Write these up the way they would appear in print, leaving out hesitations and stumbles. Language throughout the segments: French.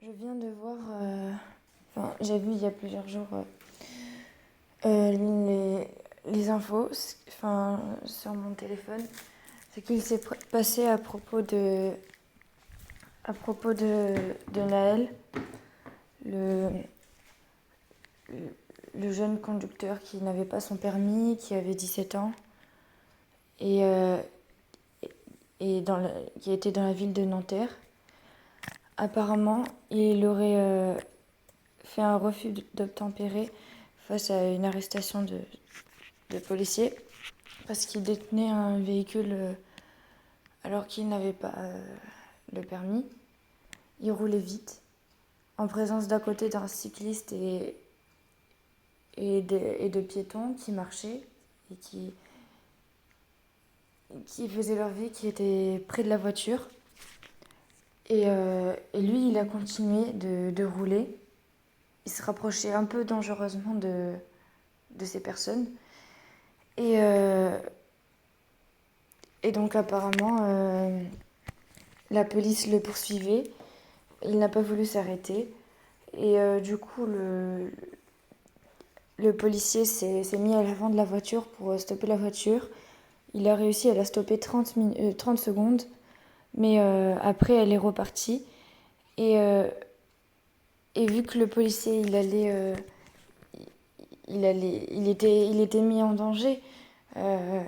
Je viens de voir, j'ai vu il y a plusieurs jours les infos sur mon téléphone. C'est qu'il s'est passé à propos de Naël, le, le jeune conducteur qui n'avait pas son permis, qui avait 17 ans et, qui était dans la ville de Nanterre. Apparemment, il aurait fait un refus d'obtempérer face à une arrestation de policiers parce qu'il détenait un véhicule alors qu'il n'avait pas le permis. Il roulait vite en présence d'à côté d'un cycliste et de piétons qui marchaient et qui faisaient leur vie, qui étaient près de la voiture. Et lui, il a continué de rouler. Il se rapprochait un peu dangereusement de ces personnes. Et donc apparemment, la police le poursuivait. Il n'a pas voulu s'arrêter. Et du coup, le policier s'est mis à l'avant de la voiture pour stopper la voiture. Il a réussi à la stopper 30 secondes. Mais après, elle est repartie. Et vu que le policier, il était mis en danger, en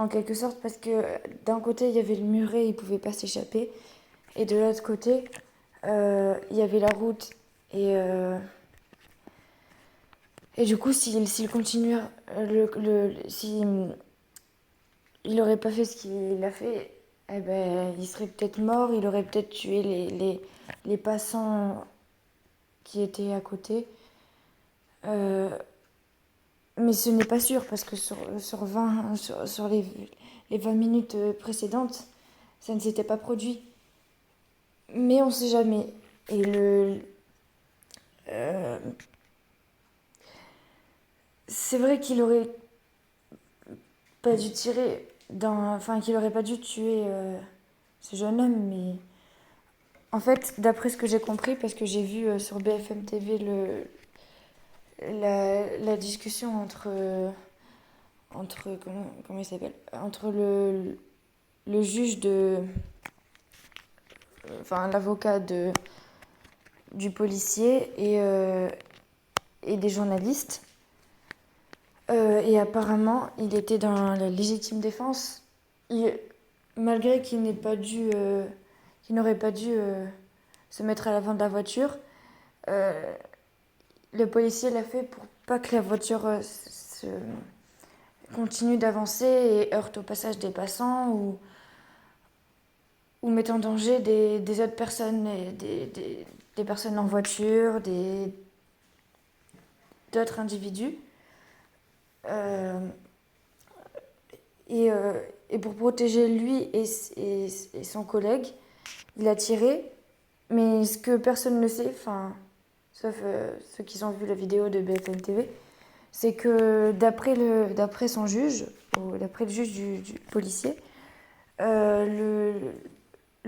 quelque sorte, parce que d'un côté, il y avait le muret, il ne pouvait pas s'échapper. Et de l'autre côté, il y avait la route. Et du coup, s'il continuait, s'il n'aurait pas fait ce qu'il a fait, eh ben, il serait peut-être mort, il aurait peut-être tué les passants qui étaient à côté. Mais ce n'est pas sûr, parce que sur les 20 minutes précédentes, ça ne s'était pas produit. Mais on ne sait jamais. Et c'est vrai qu'il aurait pas dû tirer qu'il aurait pas dû tuer ce jeune homme, mais en fait, d'après ce que j'ai compris, parce que j'ai vu sur BFM TV la discussion entre comment il s'appelle, entre le juge l'avocat du policier et des journalistes. Et apparemment, il était dans la légitime défense. Malgré qu'il n'aurait pas dû se mettre à l'avant de la voiture, le policier l'a fait pour pas que la voiture continue d'avancer et heurte au passage des passants ou mette en danger des autres personnes, des personnes en voiture, d'autres individus. Et pour protéger lui et son collègue, il a tiré. Mais ce que personne ne sait, sauf ceux qui ont vu la vidéo de BFM TV, c'est que d'après son juge, d'après le juge du policier, le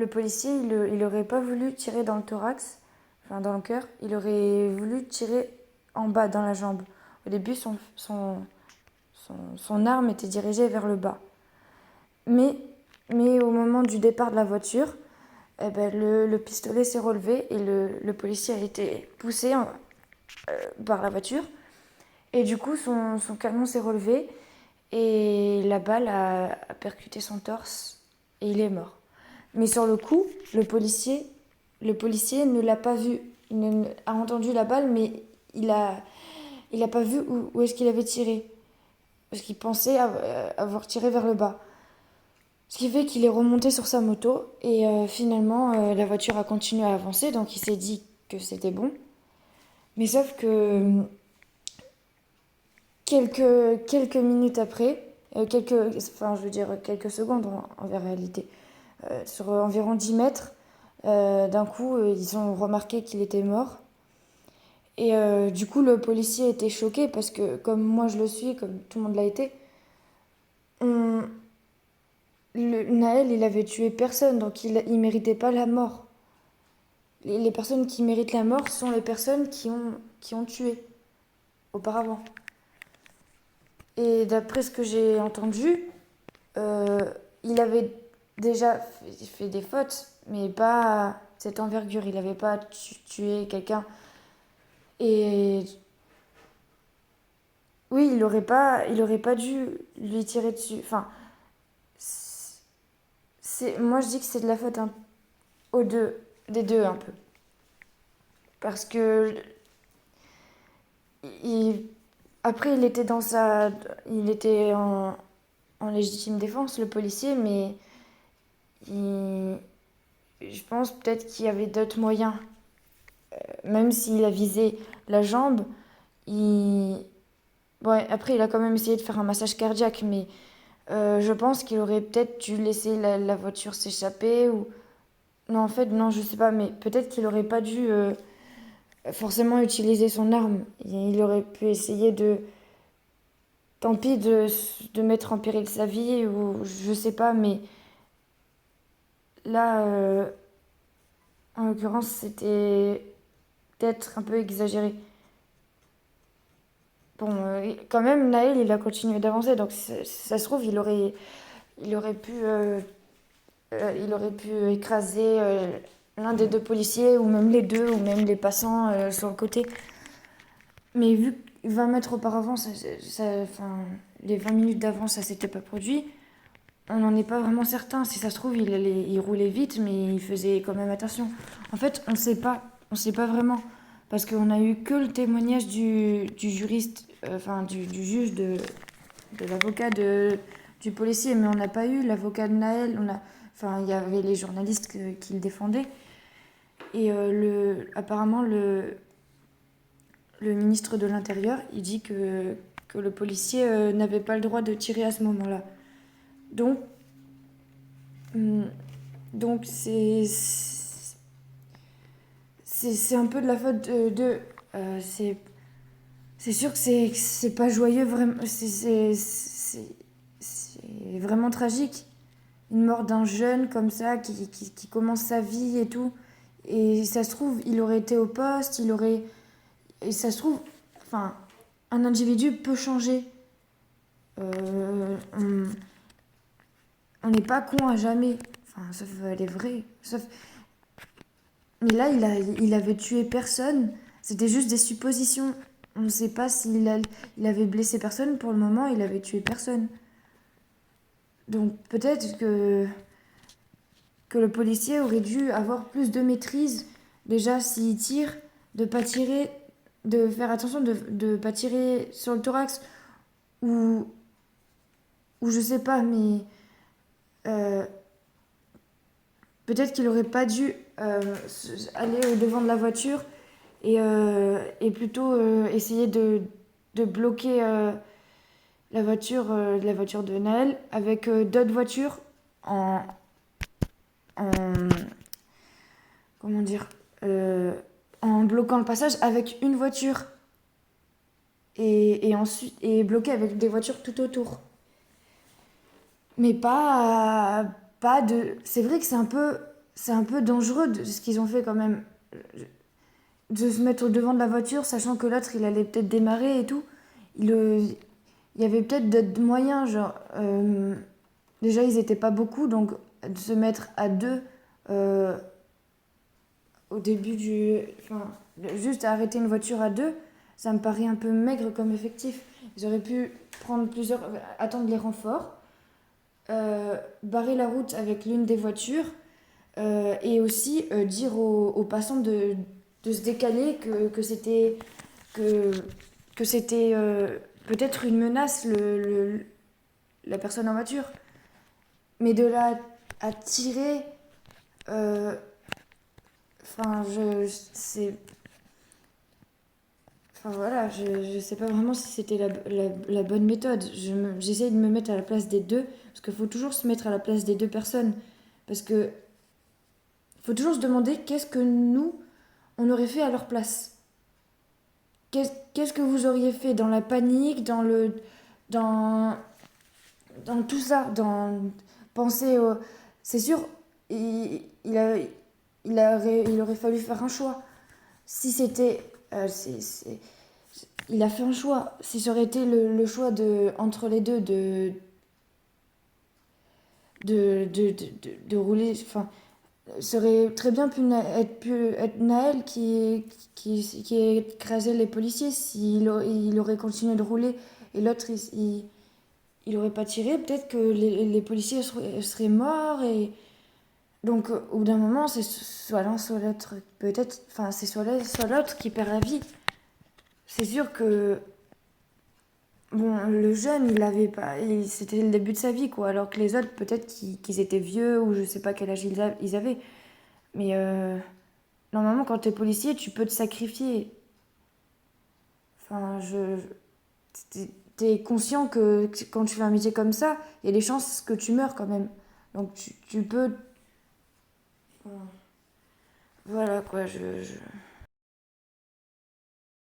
policier, il aurait pas voulu tirer dans le thorax, dans le cœur, il aurait voulu tirer en bas, dans la jambe. Au début, son arme était dirigée vers le bas. Mais au moment du départ de la voiture, eh ben, le pistolet s'est relevé et le policier a été poussé par la voiture. Et du coup, son canon s'est relevé et la balle a percuté son torse et il est mort. Mais sur le coup, le policier ne l'a pas vu. Il a entendu la balle, mais il a pas vu où est-ce qu'il avait tiré. Parce qu'il pensait avoir tiré vers le bas. Ce qui fait qu'il est remonté sur sa moto et finalement la voiture a continué à avancer, donc il s'est dit que c'était bon. Mais sauf que quelques minutes après, quelques secondes en réalité, sur environ 10 mètres, d'un coup ils ont remarqué qu'il était mort. Et du coup le policier était choqué parce que comme moi je le suis, comme tout le monde l'a été, Naël il avait tué personne, donc il méritait pas la mort. les personnes qui méritent la mort sont les personnes qui ont tué auparavant. Et d'après ce que j'ai entendu, il avait déjà fait des fautes, mais pas à cette envergure. Il n'avait pas tué quelqu'un. Et oui, il aurait pas dû lui tirer dessus. Enfin, moi je dis que c'est de la faute aux deux, des deux un peu. Parce que il, après, il était en légitime défense, le policier, mais je pense peut-être qu'il y avait d'autres moyens. Même s'il a visé la jambe, il, bon, après, il a quand même essayé de faire un massage cardiaque, mais je pense qu'il aurait peut-être dû laisser la voiture s'échapper ou... Non, en fait, non, je sais pas, mais peut-être qu'il aurait pas dû forcément utiliser son arme. Il aurait pu essayer de... Tant pis de mettre en péril sa vie ou je sais pas, mais là, en l'occurrence, c'était peut-être un peu exagéré. Bon, quand même, Naël, il a continué d'avancer, donc ça se trouve, il aurait il aurait pu écraser l'un des deux policiers, ou même les deux, ou même les passants sur le côté. Mais vu que 20 mètres auparavant, enfin, les 20 minutes d'avant, ça s'était pas produit, on n'en est pas vraiment certain. Si ça se trouve, il roulait vite, mais il faisait quand même attention. En fait, on sait pas vraiment. Parce qu'on a eu que le témoignage du juriste, enfin du juge, de l'avocat du policier, mais on n'a pas eu l'avocat de Naël. Enfin, il y avait les journalistes qui le défendaient. Et apparemment, le ministre de l'Intérieur, il dit que le policier n'avait pas le droit de tirer à ce moment-là. Donc, hum, donc c'est un peu de la faute c'est sûr que c'est pas joyeux, vraiment. C'est vraiment tragique. Une mort d'un jeune comme ça qui commence sa vie et tout. Et ça se trouve, il aurait été au poste, il aurait. Et ça se trouve, enfin, un individu peut changer. On n'est pas con à jamais. Enfin, sauf les vrais. Sauf... Mais là, il avait tué personne. C'était juste des suppositions. On ne sait pas il avait blessé personne. Pour le moment, il avait tué personne. Donc peut-être que le policier aurait dû avoir plus de maîtrise. Déjà, s'il tire, de pas tirer, de faire attention de ne pas tirer sur le thorax. Ou, ou je sais pas, mais euh, peut-être qu'il aurait pas dû aller au devant de la voiture et plutôt essayer de bloquer la voiture de Naël avec d'autres voitures en, en comment dire en bloquant le passage avec une voiture et ensuite et bloqué avec des voitures tout autour. Mais pas de. C'est vrai que c'est un peu dangereux ce qu'ils ont fait quand même, de se mettre au devant de la voiture, sachant que l'autre il allait peut-être démarrer et tout. Il y avait peut-être d'autres moyens, genre déjà ils étaient pas beaucoup, donc de se mettre à deux euh, au début enfin, juste arrêter une voiture à deux, ça me paraît un peu maigre comme effectif. Ils auraient pu attendre les renforts, barrer la route avec l'une des voitures et aussi dire aux passants de se décaler, que, que c'était peut-être une menace, la personne en voiture. Mais de là à tirer, euh, enfin, c'est. Enfin voilà, je sais pas vraiment si c'était la bonne méthode. J'essaye de me mettre à la place des deux, parce qu'il faut toujours se mettre à la place des deux personnes. Parce que faut toujours se demander qu'est-ce que nous, on aurait fait à leur place. Qu'est-ce que vous auriez fait dans la panique, dans, dans tout ça, dans penser au... C'est sûr, il il aurait fallu faire un choix. Si c'était... il a fait un choix. Si ça aurait été le choix entre les deux de rouler... Enfin, ça aurait très bien pu être Naël qui écrasait les policiers. Il aurait continué de rouler et l'autre, il aurait pas tiré, peut-être que les policiers seraient morts. Et donc, au bout d'un moment, c'est soit l'un, soit l'autre. Peut-être, enfin, c'est soit l'un, soit l'autre qui perd la vie. C'est sûr que, bon, le jeune, il avait pas, c'était le début de sa vie, quoi. Alors que les autres, peut-être qu'ils étaient vieux ou je sais pas quel âge ils avaient. Mais normalement, quand t'es policier, tu peux te sacrifier. Enfin, t'es conscient que quand tu fais un métier comme ça, il y a des chances que tu meurs quand même. Donc tu peux... Voilà quoi,